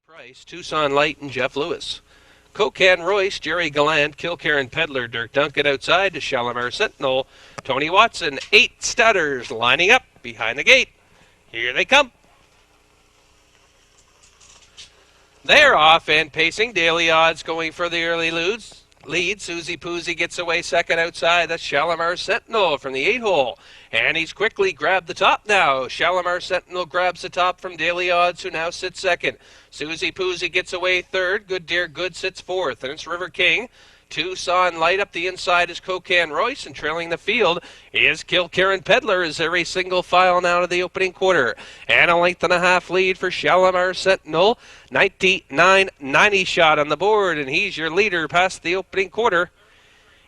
Price, Tucson Light, and Jeff Lewis. Cocan Royce, Jerry Gallant, Kilkerran Peddler, Dirk Duncan outside to Shalimar Sentinel. Tony Watson, 8 stutters lining up behind the gate. Here they come. They're off and pacing. Daily Odds going for the early lead. Susie Poozy gets away second outside. That's Shalimar Sentinel from the 8-hole. And he's quickly grabbed the top now. Shalimar Sentinel grabs the top from Daily Odds, who now sits second. Susie Poozy gets away third. Good Dear Good sits fourth. And it's River King. Tucson Light up the inside is Cocan Royce, and trailing the field is Kilkerran Peddler as they're a single file now to the opening quarter. And a length and a half lead for Shalimar Sentinel. 99.90 shot on the board, and he's your leader past the opening quarter.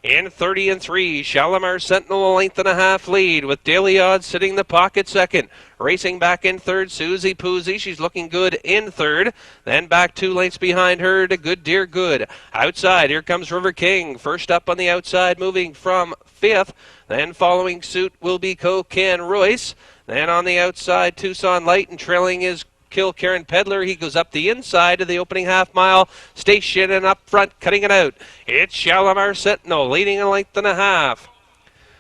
In 30-3, Shalimar Sentinel a length and a half lead with Daily Odds sitting in the pocket second. Racing back in third, Susie Poozy. She's looking good in third. Then back 2 lengths behind her to Good Dear Good. Outside, here comes River King. First up on the outside, moving from 5th. Then following suit will be Cocan Royce. Then on the outside, Tucson Light, and trailing is Kilkerran Peddler. He goes up the inside to the opening half-mile station, and up front, cutting it out, it's Shalimar Sentinel leading a length and a half.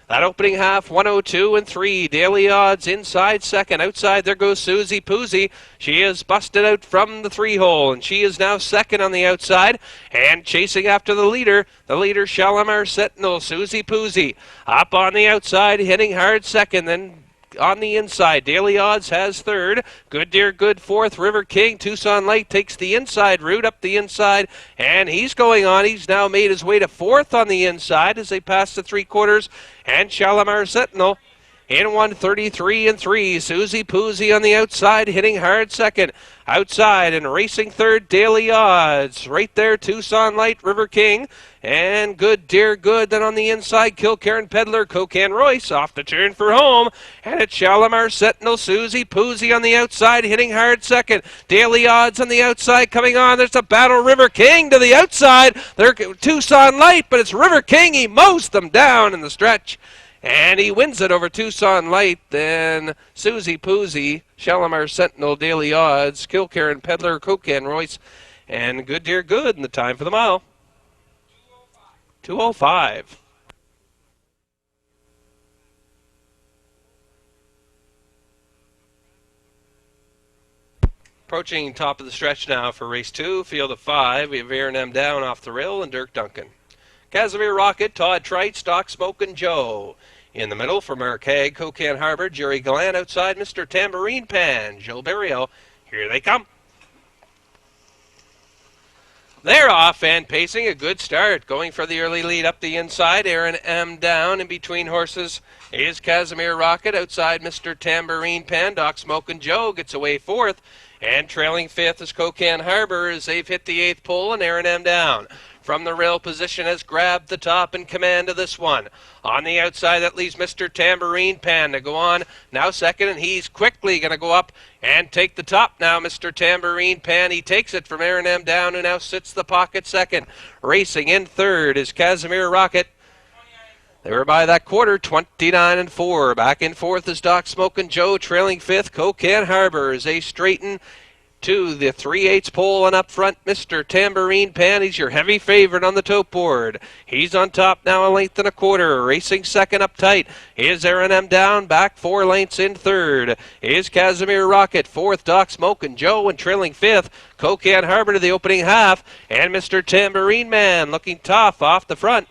That opening half, 102-3. Daily Odds inside second. Outside, there goes Susie Poozy. She is busted out from the 3-hole, and she is now second on the outside. And chasing after the leader Shalimar Sentinel, Susie Poozy. Up on the outside, hitting hard second, then on the inside, Daily Odds has third. Good Dear Good fourth. River King, Tucson Light takes the inside route up the inside, and he's going on. He's now made his way to fourth on the inside as they pass the 3/4. And Shalimar Sentinel in 133-3. Susie Poozy on the outside, hitting hard second. Outside and racing third, Daily Odds. Right there, Tucson Light, River King, and Good Dear Good. Then on the inside, Kilkerran Peddler, Cocan Royce off the turn for home. And it's Shalimar Sentinel, Susie Poozy on the outside, hitting hard second. Daily Odds on the outside coming on. There's a battle, River King to the outside. They're Tucson Light, but it's River King. He mows them down in the stretch. And he wins it over Tucson Light. Then Susie Poozy, Shalimar Sentinel, Daily Odds, Kilkerran Peddler, Cocan Royce, and Good Dear Good. And the time for the mile, 2:05. Approaching top of the stretch now for race 2, field of 5. We have Aaron Down off the rail and Dirk Duncan. Casimir Rocket, Todd Trite, Stock Smokin' Joe. In the middle for Mark Haig, Cocan Harbor, Jerry Gallant. Outside, Mr. Tambourine Pan, Joe Barrio. Here they come. They're off and pacing. A good start. Going for the early lead up the inside. Aaron M. Down. In between horses is Casimir Rocket. Outside, Mr. Tambourine Pan, Doc Smokin' Joe gets away fourth. And trailing fifth is Cocan Harbor as they've hit the 8th pole, and Aaron M. Down from the rail position has grabbed the top in command of this one. On the outside, that leaves Mr. Tambourine Pan to go on. Now second, and he's quickly going to go up and take the top now, Mr. Tambourine Pan. He takes it from Aaron M. Down, who now sits the pocket second. Racing in third is Casimir Rocket. They were by that quarter, 29-4. Back in fourth is Doc Smokin' Joe, trailing fifth, Cocan Harbor, as they straighten to the 3/8 pole, and up front, Mr. Tambourine Pan. He's your heavy favorite on the tote board. He's on top now, a length and a quarter. Racing second up tight is Aaron M. Down, back 4 lengths in third is Casimir Rocket. Fourth, Doc Smokin' Joe, and trailing fifth, Cocan Harbor to the opening half, and Mr. Tambourine Man looking tough off the front.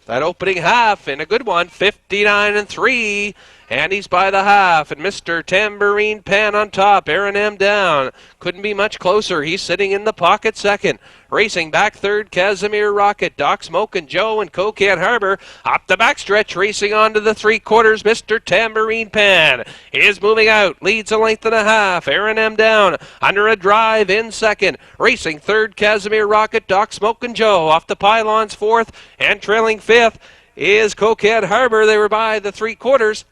That opening half in a good one, 59-3. And he's by the half, and Mr. Tambourine Pan on top, Aaron M. Down. Couldn't be much closer. He's sitting in the pocket second. Racing back third, Casimir Rocket, Doc Smokin' Joe, and Cocan Harbor. Up the backstretch, racing on to the 3/4, Mr. Tambourine Pan is moving out. Leads a length and a half. Aaron M. Down under a drive in second. Racing third, Casimir Rocket, Doc Smokin' Joe off the pylons fourth, and trailing fifth is Cocan Harbor. They were by the 3/4.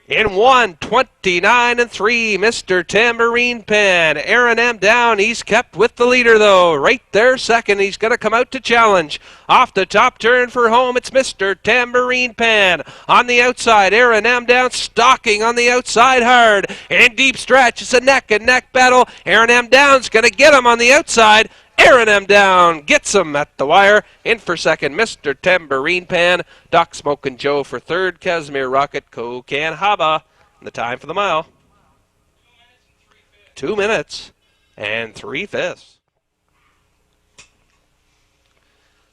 In 1:29 and 3, Mr. Tambourine Pen. Aaron M. down. He's kept with the leader, though. Right there, second. He's going to come out to challenge. Off the top turn for home, it's Mr. Tambourine Pen. On the outside, Aaron M. down, stalking on the outside hard. In deep stretch, it's a neck-and-neck battle. Aaron M. down's going to get him on the outside. Aaron M. down gets him at the wire. In for second, Mr. Tambourine Pan. Doc Smokin' Joe for third. Casimir Rocket, Kokan Haba. And the time for the mile. 2 minutes and 3/5.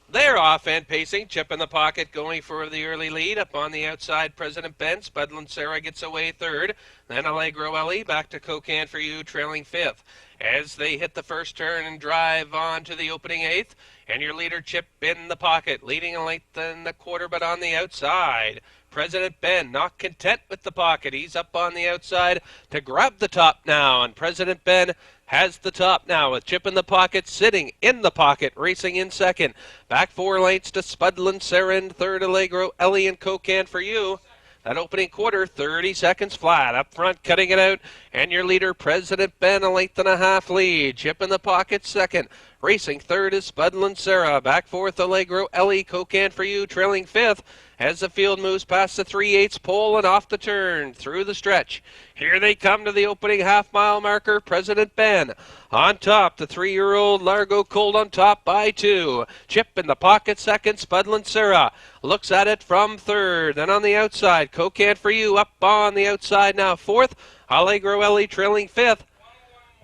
They're off and pacing. Chip in the pocket going for the early lead. Up on the outside, President Ben. Spudlin Sarah gets away third. Then Allegro Ellie back to Kokan for you, trailing fifth. As they hit the first turn and drive on to the opening eighth. And your leader, Chip in the pocket, leading a length and a quarter, but on the outside. President Ben not content with the pocket. He's up on the outside to grab the top now. And President Ben has the top now with Chip in the pocket, sitting in the pocket, racing in second. Back 4 lengths to Spudlin Sarah in third. Allegro Ellie and Kokan for you. That opening quarter, 30 seconds flat. Up front, cutting it out. And your leader, President Ben, a length and a half lead. Chip in the pocket, second. Racing third is Spudlin Sarah. Back fourth, Allegro Ellie. Kokan for you, trailing fifth. As the field moves past the 3/8 pole and off the turn, through the stretch. Here they come to the opening half-mile marker, President Ben. On top, the 3-year-old Largo Cold on top by 2. Chip in the pocket, second, Spudlin Sarah. Looks at it from third. Then on the outside, Kokan for you, up on the outside now, fourth. Allegro Ellie trailing fifth.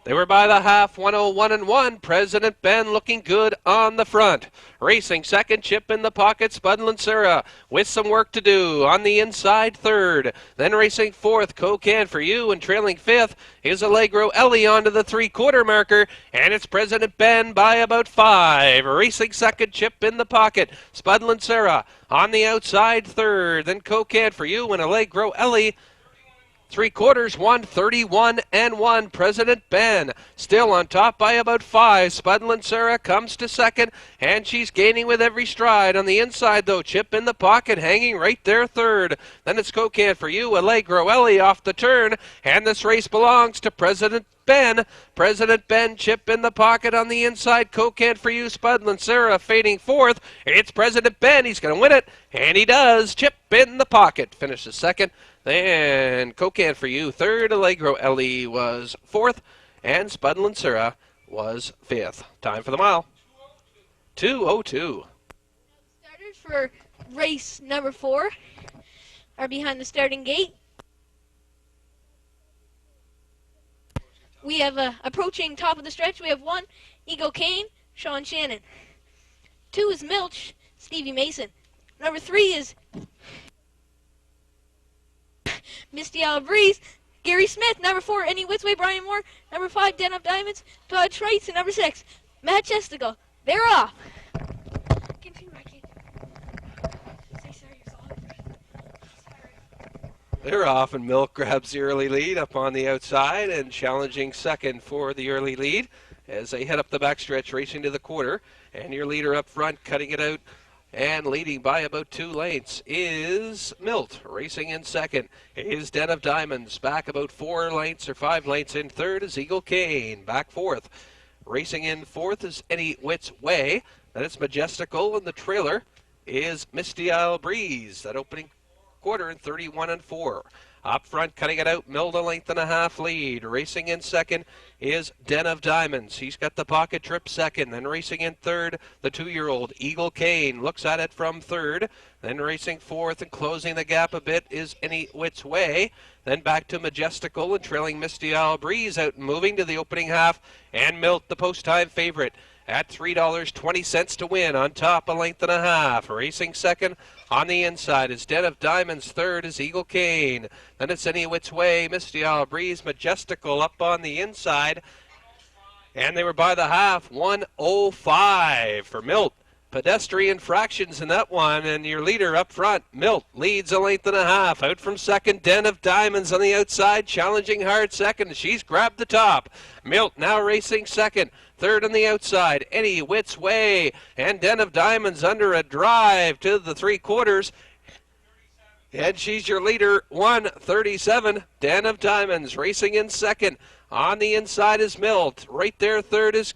They were by the half, 101 and 1. President Ben looking good on the front. Racing second, Chip in the pocket, Spudlin Sarah with some work to do. On the inside, third. Then racing fourth, Kokan for you, and trailing fifth is Allegro Ellie onto the 3/4 marker, and it's President Ben by about 5. Racing second, Chip in the pocket, Spudlin Sarah on the outside, third. Then Kokan for you and Allegro Ellie. 3/4, 1:31 and 1. President Ben still on top by about 5. Spudlin Sarah comes to second, and she's gaining with every stride. On the inside, though, Chip in the pocket, hanging right there third. Then it's Kokan for you, Allegro Ellie off the turn, and this race belongs to President Ben. President Ben, Chip in the pocket on the inside. Kokan for you, Spudlin Sarah fading fourth. It's President Ben. He's going to win it, and he does. Chip in the pocket finishes second. Then Kokan for you, third. Allegro Ellie was fourth, and Spudlin Sarah was fifth. Time for the mile. 2:02. Starters for race number 4 are behind the starting gate. We have approaching top of the stretch. We have 1, Eagle Kane, Sean Shannon. 2 is Milch, Stevie Mason. Number 3 is Misty Isle Breeze, Gary Smith. Number 4, Any Whitsway, Brian Moore. Number 5, Den of Diamonds, Todd Schreitz. And number 6, Matt Chesticle. They're off. They're off, and Milk grabs the early lead up on the outside and challenging second for the early lead as they head up the backstretch, racing to the quarter. And your leader up front, cutting it out and leading by about 2 lengths is Milt. Racing in second is Den of Diamonds. Back about 4 lengths or 5 lengths in third is Eagle Kane. Back fourth. Racing in fourth is Any Wits Way. Then it's Majestical, and the trailer is Misty Isle Breeze. That opening quarter in 31 and 4. Up front, cutting it out, Milled a length and a half lead. Racing in second is Den of Diamonds. He's got the pocket trip second. Then racing in third, the 2-year-old Eagle Kane. Looks at it from third. Then racing fourth and closing the gap a bit is Any Wits Way. Then back to Majestical and trailing Misty Isle Breeze out and moving to the opening half. And Milt, the post-time favorite, at $3.20 to win. On top, a length and a half. Racing second on the inside is Den of Diamonds. Third is Eagle Kane. Then it's Any Which Way, Misty Isle Breeze, Majestical up on the inside. And they were by the half, 1:05 for Milt. Pedestrian fractions in that one, and your leader up front, Milt, leads a length and a half. Out from second, Den of Diamonds on the outside, challenging hard second. She's grabbed the top. Milt now racing second. Third on the outside, Any Wits Way, and Den of Diamonds under a drive to the 3/4. And she's your leader, 1:37. Den of Diamonds racing in second. On the inside is Milt. Right there, third is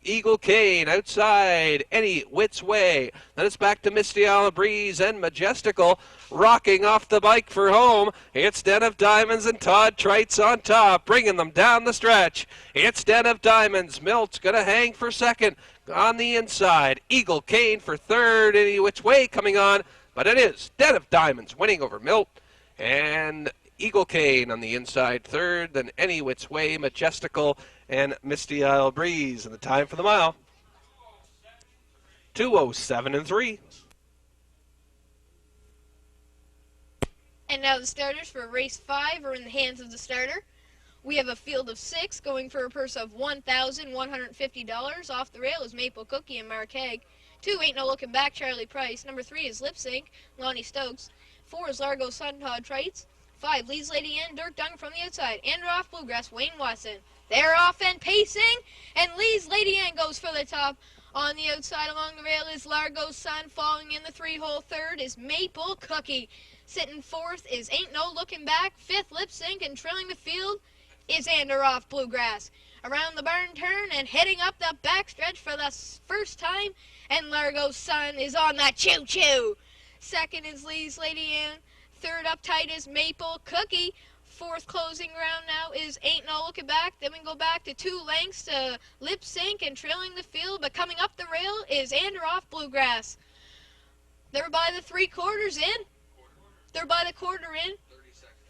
Eagle Cane. Outside, Any Wits Way. Then it's back to Misty Isle Breeze and Majestical. Rocking off the bike for home. It's Den of Diamonds and Todd Trites on top, bringing them down the stretch. It's Den of Diamonds. Milt's going to hang for second. On the inside, Eagle Cane for third. Any Which Way coming on. But it is Den of Diamonds winning over Milt. And Eagle Cane on the inside third. Then Any Which Way, Majestical, and Misty Isle Breeze. And the time for the mile, 2:07.3. And now the starters for race 5 are in the hands of the starter. We have a field of 6 going for a purse of $1,150. Off the rail is Maple Cookie and Mark Haig. 2, Ain't No Looking Back, Charlie Price. Number 3 is Lip Sync, Lonnie Stokes. 4 is Largo Sun, Todd Trites. 5, Lee's Lady Ann, Dirk Dung from the outside. And off Bluegrass, Wayne Watson. They're off and pacing, and Lee's Lady Ann goes for the top. On the outside along the rail is Largo Sun. Falling in the 3-hole third is Maple Cookie. Sitting fourth is Ain't No Looking Back. 5th, Lip Sync, and trailing the field is Off Bluegrass. Around the barn turn and heading up the backstretch for the first time, and Largo Sun is on that choo-choo. Second is Lee's Lady Ann. Third up tight is Maple Cookie. 4th closing round now is Ain't No Looking Back. Then we go back to 2 lengths to Lip Sync and trailing the field, but coming up the rail is Off Bluegrass. They're by the 3/4 in. They're by the quarter in.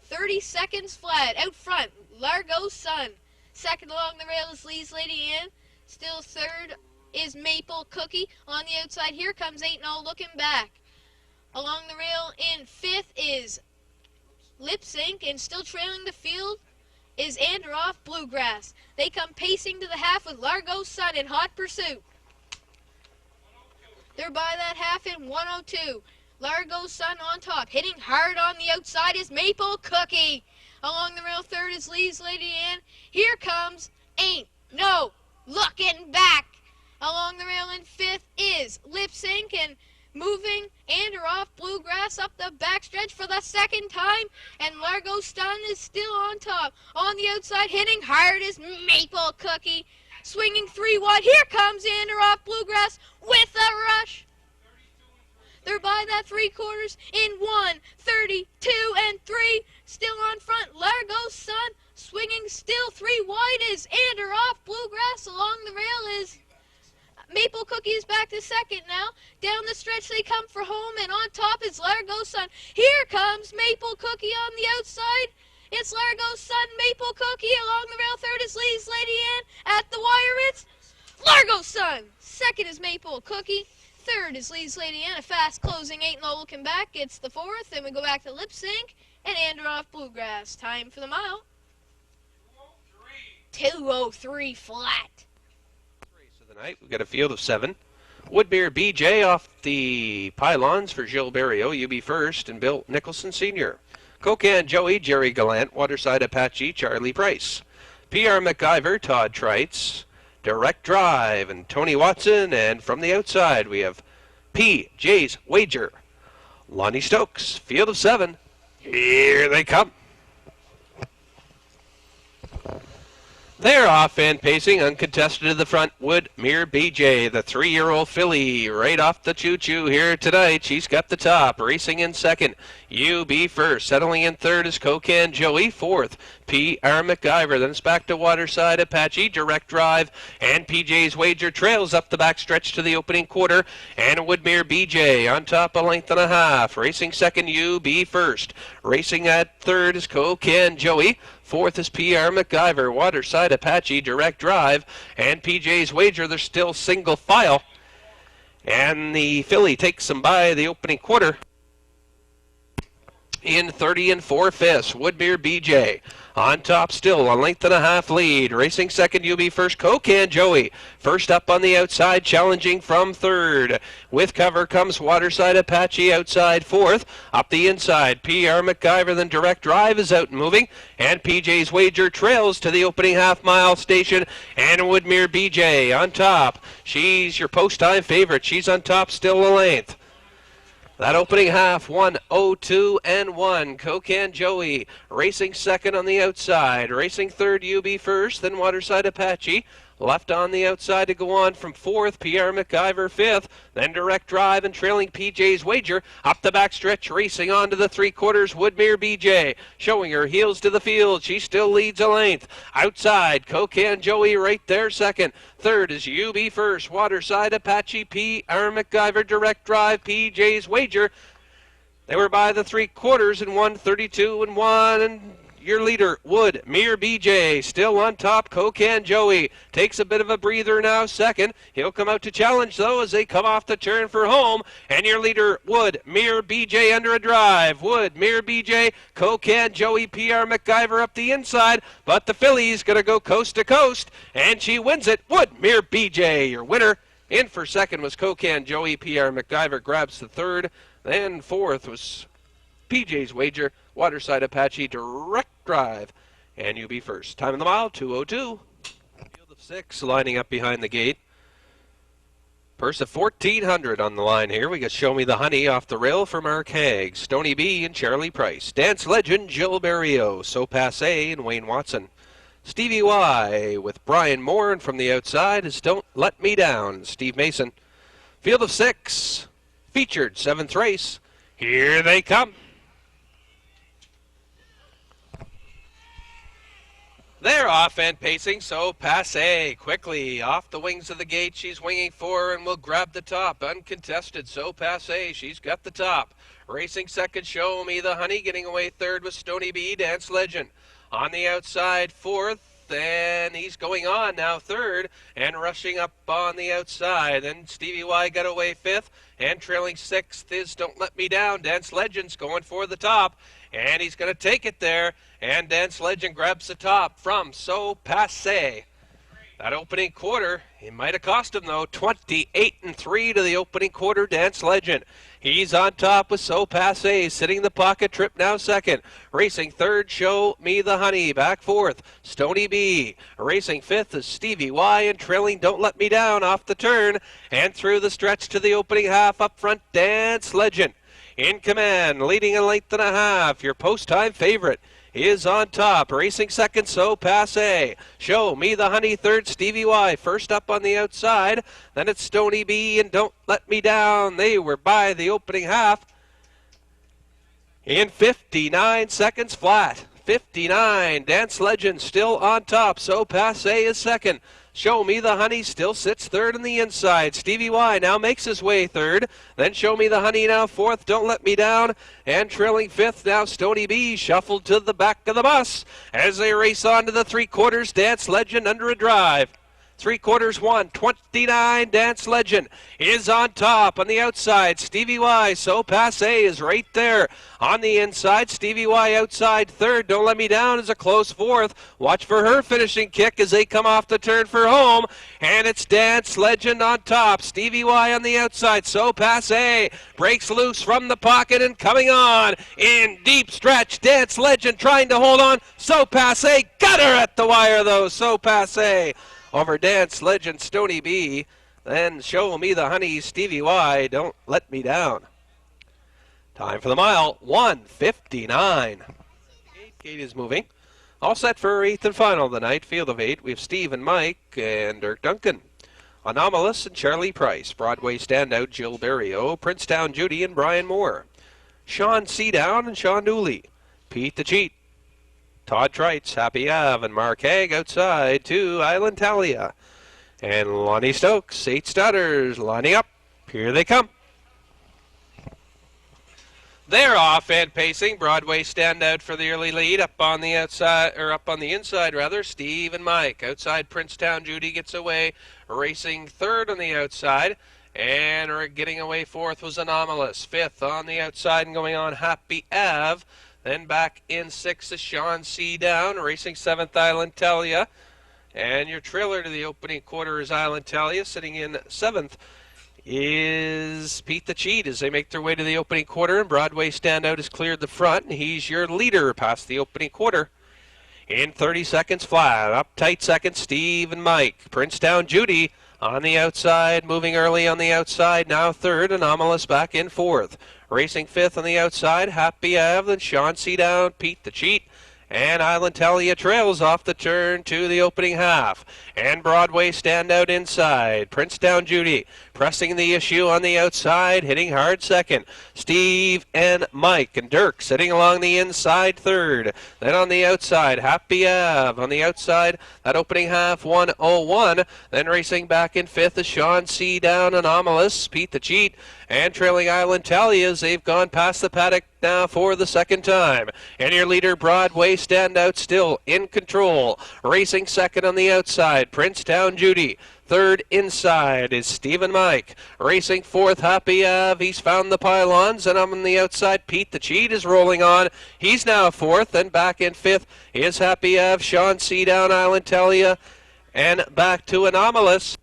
30 seconds flat. Out front, Largo Sun. Second along the rail is Lee's Lady Ann. Still third is Maple Cookie. On the outside here comes Ain't No Looking Back. Along the rail in 5th is Lip Sync, and still trailing the field is Off Bluegrass. They come pacing to the half with Largo Sun in hot pursuit. They're by that half in 1:02. Largo Sun on top. Hitting hard on the outside is Maple Cookie. Along the rail third is Lee's Lady Ann. Here comes Ain't No Looking Back. Along the rail in 5th is Lip Sync, and moving Off Bluegrass up the backstretch for the second time, and Largo Sun is still on top. On the outside, hitting hard is Maple Cookie. Swinging 3 wide, here comes Off Bluegrass with a rush. They're by that 3/4 in 1:32 and 3. Still on front, Largo Sun swinging still 3 wide is Off Bluegrass. Along the rail is Maple Cookie is back to second now. Down the stretch they come for home, and on top is Largo Sun. Here comes Maple Cookie on the outside. It's Largo Sun, Maple Cookie. Along the rail third is Lee's Lady Ann. At the wire it's Largo Sun. Second is Maple Cookie. Third is Lee's Lady Ann. A fast closing Ain't No Looking Back. It's the 4th. Then we go back to Lip Sync and Off Bluegrass. Time for the mile. 2:03 flat. Race of the night. We've got a field of 7. Woodmere BJ off the pylons for Gilles Barrio. UB first and Bill Nicholson Sr. Cocan Joey, Jerry Gallant, Waterside Apache, Charlie Price. PR MacGyver, Todd Trites. Direct Drive and Tony Watson, and from the outside we have PJ's Wager. Lonnie Stokes, field of 7. Here they come. They're off and pacing, uncontested to the front. Woodmere BJ, the 3-year-old filly, right off the choo-choo here tonight. She's got the top, racing in second. UB first, settling in third is Cocan Joey. 4th, PR MacGyver. Then it's back to Waterside Apache, Direct Drive, and PJ's Wager trails up the backstretch to the opening quarter. And Woodmere BJ on top, a length and a half. Racing second, UB first. Racing at third is Cocan Joey. 4th is PR MacGyver, Waterside Apache, Direct Drive, and PJ's Wager. They're still single file. And the filly takes them by the opening quarter in 30 4/5. Woodmere BJ on top still, a length and a half lead. Racing second, UB first, Cocan Joey. First up on the outside, challenging from third. With cover comes Waterside Apache outside 4th. Up the inside, PR MacGyver, then Direct Drive is out and moving. And PJ's Wager trails to the opening half-mile station. And Woodmere BJ on top. She's your post-time favorite. She's on top still a length. That opening half, 1:02 and 1. Cocan Joey racing second on the outside. Racing third, UB first, then Waterside Apache. Left on the outside to go on from fourth, Pierre McIver fifth, then Direct Drive and trailing PJ's Wager. Up the backstretch, racing on to the three-quarters, Woodmere BJ. Showing her heels to the field, she still leads a length. Outside, Cocan Joey right there second. Third is UB first, Waterside Apache, Pierre McIver, Direct Drive, PJ's Wager. They were by the three-quarters in 1:32 and 1, and your leader, Woodmere BJ, still on top. Cocan Joey takes a bit of a breather now, second. He'll come out to challenge, though, as they come off the turn for home. And your leader, Woodmere BJ, under a drive. Woodmere BJ, Cocan Joey, PR McIver up the inside. But the filly's going to go coast to coast, and she wins it. Woodmere BJ, your winner. In for second was Cocan Joey. PR McIver grabs the third. Then fourth was PJ's Wager, Waterside Apache, Direct Drive, and UB first. Time in the mile, 2:02. Field of 6 lining up behind the gate. Purse of 1,400 on the line here. We got Show Me the Honey off the rail for Mark Haig, Stony B and Charlie Price. Dance Legend, Jill Barrio, So Passe and Wayne Watson. Stevie Y with Brian Moore, and from the outside is Don't Let Me Down, Steve Mason. Field of 6, featured 7th race. Here they come. They're off and pacing, So Passe quickly off the wings of the gate. She's winging for and will grab the top. Uncontested, So Passe. She's got the top. Racing second, Show Me the Honey. Getting away third with Stony B, Dance Legend. On the outside, fourth, and he's going on now third and rushing up on the outside. Then Stevie Y got away fifth, and trailing sixth is Don't Let Me Down. Dance Legend's going for the top, and he's going to take it there. And Dance Legend grabs the top from So Passe. That opening quarter, it might have cost him though. 28 and 3 to the opening quarter. Dance Legend. He's on top with So Passe, sitting the pocket trip now second. Racing third, Show Me the Honey, back fourth, Stony B. Racing fifth is Stevie Y, and trailing Don't Let Me Down off the turn. And through the stretch to the opening half, up front, Dance Legend. In command, leading a length and a half, your post-time favorite is on top. Racing second, So Passe. Show Me the Honey third, Stevie Y. First up on the outside. Then it's Stony B and Don't Let Me Down. They were by the opening half in 59 seconds flat. 59. Dance Legend still on top. So Passe is second. Show Me the Honey still sits third on the inside. Stevie Y now makes his way third. Then Show Me the Honey now fourth. Don't Let Me Down. And trailing fifth now Stony B, shuffled to the back of the bus as they race on to the three-quarters. Dance Legend under a drive. Three-quarters 1:29. Dance Legend is on top. On the outside, Stevie Y. So Passe is right there. On the inside, Stevie Y outside third. Don't Let Me Down is a close fourth. Watch for her finishing kick as they come off the turn for home. And it's Dance Legend on top. Stevie Y on the outside. So Passe breaks loose from the pocket and coming on in deep stretch. Dance Legend trying to hold on. So Passe got her at the wire though. So Passe over Dance Legend, Stony B. Then Show Me the Honey, Stevie Y. Don't Let Me Down. Time for the mile, 1:59. Gate is moving. All set for our 8th and final of the night. Field of 8. We have Steve and Mike and Dirk Duncan. Anomalous and Charlie Price. Broadway standout Jill Barrio. Princetown Judy and Brian Moore. Sean Seadown and Sean Dooley. Pete the Cheat. Todd Trites, Happy Ave, and Mark Haig outside to Island Talia. And Lonnie Stokes, 8 starters, lining up. Here they come. They're off and pacing. Broadway standout for the early lead. Up on the outside, or up on the inside rather, Steve and Mike. Outside, Princetown Judy gets away, racing third on the outside. And getting away fourth was Anomalous. Fifth on the outside and going on Happy Ave. Then back in sixth is Sean Seadown, racing seventh Island Talia. And your trailer to the opening quarter is Island Talia. Sitting in seventh is Pete the Cheat as they make their way to the opening quarter. And Broadway standout has cleared the front, and he's your leader past the opening quarter. In 30 seconds flat, up tight second, Steve and Mike. Princetown Judy On the outside, moving early on the outside, now third, Anomalous back in fourth. Racing fifth on the outside, Happy Ave, then Sean C. down, Pete the Cheat. And Island Talia trails off the turn to the opening half. And Broadway stand out inside. Prince Down Judy pressing the issue on the outside, hitting hard second. Steve and Mike and Dirk sitting along the inside third. Then on the outside, Happy Ave. On the outside, that opening half, 101. Then racing back in fifth is Sean C. Down, Anomalous, Pete the Cheat. And trailing Island Talias, they've gone past the paddock now for the second time. And your leader, Broadway, stand out still in control. Racing second on the outside, Princetown Judy. Third inside is Stephen Mike. Racing fourth, Happy Ave. He's found the pylons, and on the outside, Pete the Cheat is rolling on. He's now fourth, and back in fifth is Happy Ave, Sean C. Down, Island Talia, and back to Anomalous.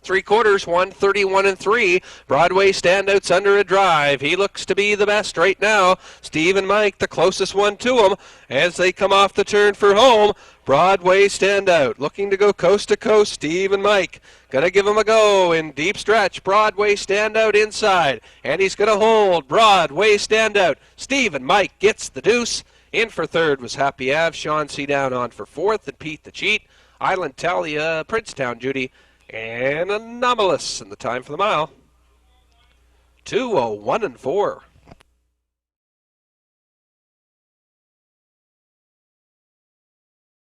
3/4, 131 and 3. Broadway standouts under a drive. He looks to be the best right now. Steve and Mike, the closest one to him, as they come off the turn for home. Broadway standout, looking to go coast to coast. Steve and Mike, gonna give him a go in deep stretch. Broadway standout inside, and he's gonna hold. Broadway standout. Steve and Mike gets the deuce. In for third was Happy Ave. Sean C. Down on for fourth, and Pete the Cheat. Island Talia, Princetown Judy, and Anomalous. And the time for the mile, 2:01 and 4.